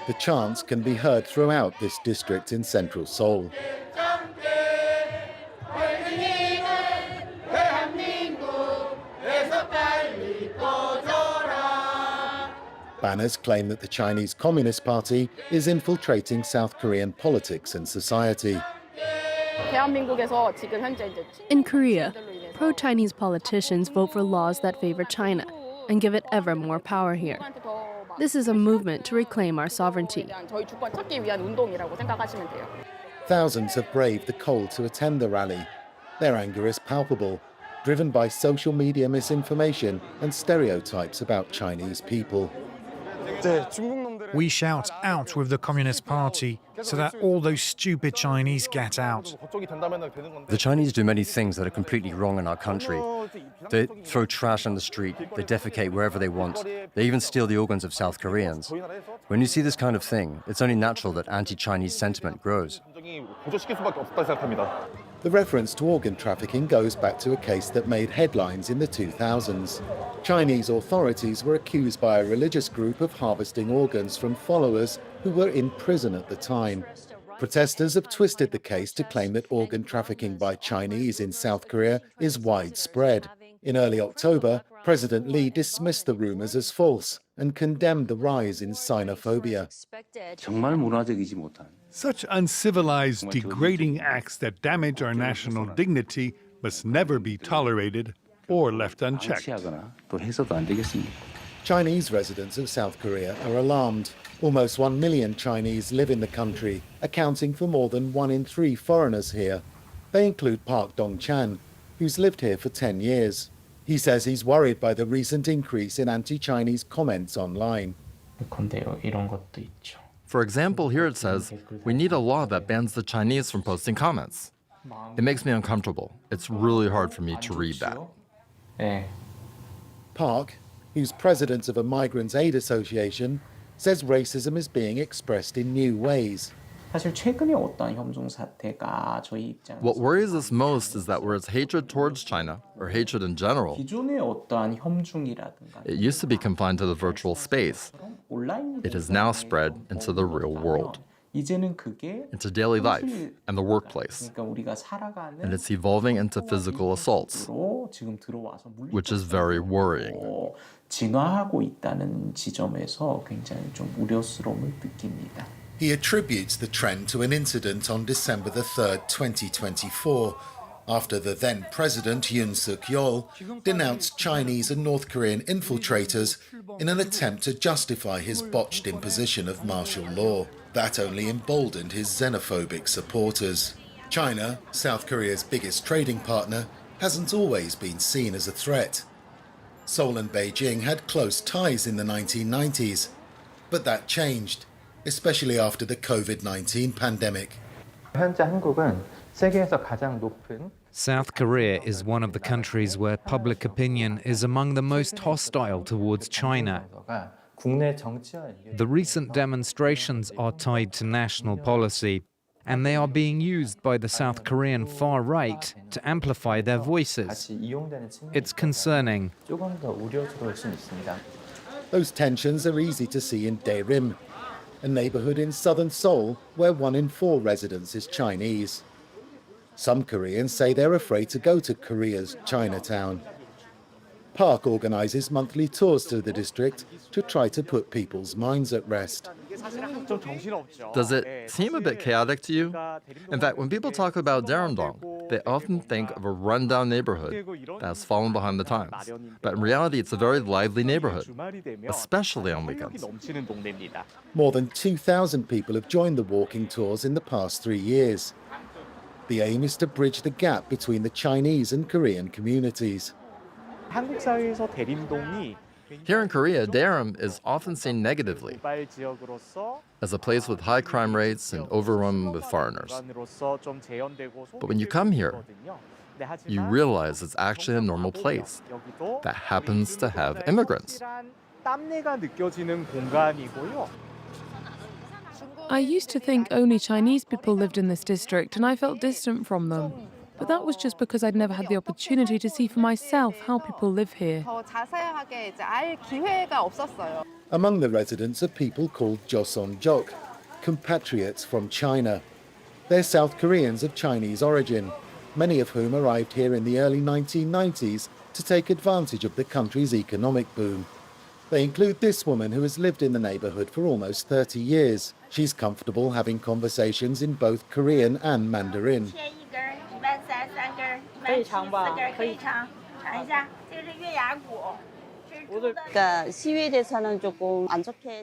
The chants can be heard throughout this district in central Seoul. Banners claim that the Chinese Communist Party is infiltrating South Korean politics and society. In Korea, pro-Chinese politicians vote for laws that favor China and give it ever more power here. This is a movement to reclaim our sovereignty. Thousands have braved the cold to attend the rally. Their anger is palpable, driven by social media misinformation and stereotypes about Chinese people. We shout out with the Communist Party so that all those stupid Chinese get out. The Chinese do many things that are completely wrong in our country. They throw trash on the street, they defecate wherever they want, they even steal the organs of South Koreans. When you see this kind of thing, it's only natural that anti-Chinese sentiment grows. The reference to organ trafficking goes back to a case that made headlines in the 2000s. Chinese authorities were accused by a religious group of harvesting organs from followers who were in prison at the time. Protesters have twisted the case to claim that organ trafficking by Chinese in South Korea is widespread. In early October, President Lee dismissed the rumors as false and condemned the rise in Sinophobia. Such uncivilized, degrading acts that damage our national dignity must never be tolerated or left unchecked. Chinese residents of South Korea are alarmed. Almost 1 million Chinese live in the country, accounting for more than 1 in 3 foreigners here. They include Park Dong-chan, who's lived here for 10 years. He says he's worried by the recent increase in anti-Chinese comments online. For example, here it says, we need a law that bans the Chinese from posting comments. It makes me uncomfortable. It's really hard for me to read that. Park, who's president of a Migrants' Aid Association, says racism is being expressed in new ways. What worries us most is that where it's hatred towards China, or hatred in general, it used to be confined to the virtual space. It has now spread into the real world, into daily life and the workplace. And it's evolving into physical assaults, which is very worrying. He attributes the trend to an incident on December the 3rd, 2024, after the then President Yoon Suk-yeol denounced Chinese and North Korean infiltrators in an attempt to justify his botched imposition of martial law. That only emboldened his xenophobic supporters. China, South Korea's biggest trading partner, hasn't always been seen as a threat. Seoul and Beijing had close ties in the 1990s, but that changed, especially after the COVID-19 pandemic. South Korea is one of the countries where public opinion is among the most hostile towards China. The recent demonstrations are tied to national policy, and they are being used by the South Korean far right to amplify their voices. It's concerning. Those tensions are easy to see in Daerim, a neighborhood in southern Seoul where 1 in 4 residents is Chinese. Some Koreans say they're afraid to go to Korea's Chinatown. Park organizes monthly tours to the district to try to put people's minds at rest. Does it seem a bit chaotic to you? In fact, when people talk about Daeramdong, they often think of a rundown neighborhood that has fallen behind the times. But in reality, it's a very lively neighborhood, especially on weekends. More than 2,000 people have joined the walking tours in the past 3 years. The aim is to bridge the gap between the Chinese and Korean communities. Here in Korea, Daeram is often seen negatively as a place with high crime rates and overrun with foreigners. But when you come here, you realize it's actually a normal place that happens to have immigrants. I used to think only Chinese people lived in this district, and I felt distant from them. But that was just because I'd never had the opportunity to see for myself how people live here. Among the residents are people called Joseonjok, compatriots from China. They're South Koreans of Chinese origin, many of whom arrived here in the early 1990s to take advantage of the country's economic boom. They include this woman who has lived in the neighbourhood for almost 30 years. She's comfortable having conversations in both Korean and Mandarin.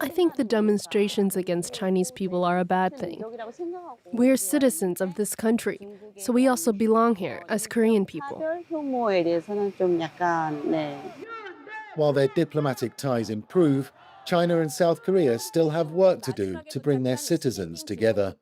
I think the demonstrations against Chinese people are a bad thing. We're citizens of this country, so we also belong here as Korean people. While their diplomatic ties improve, China and South Korea still have work to do to bring their citizens together.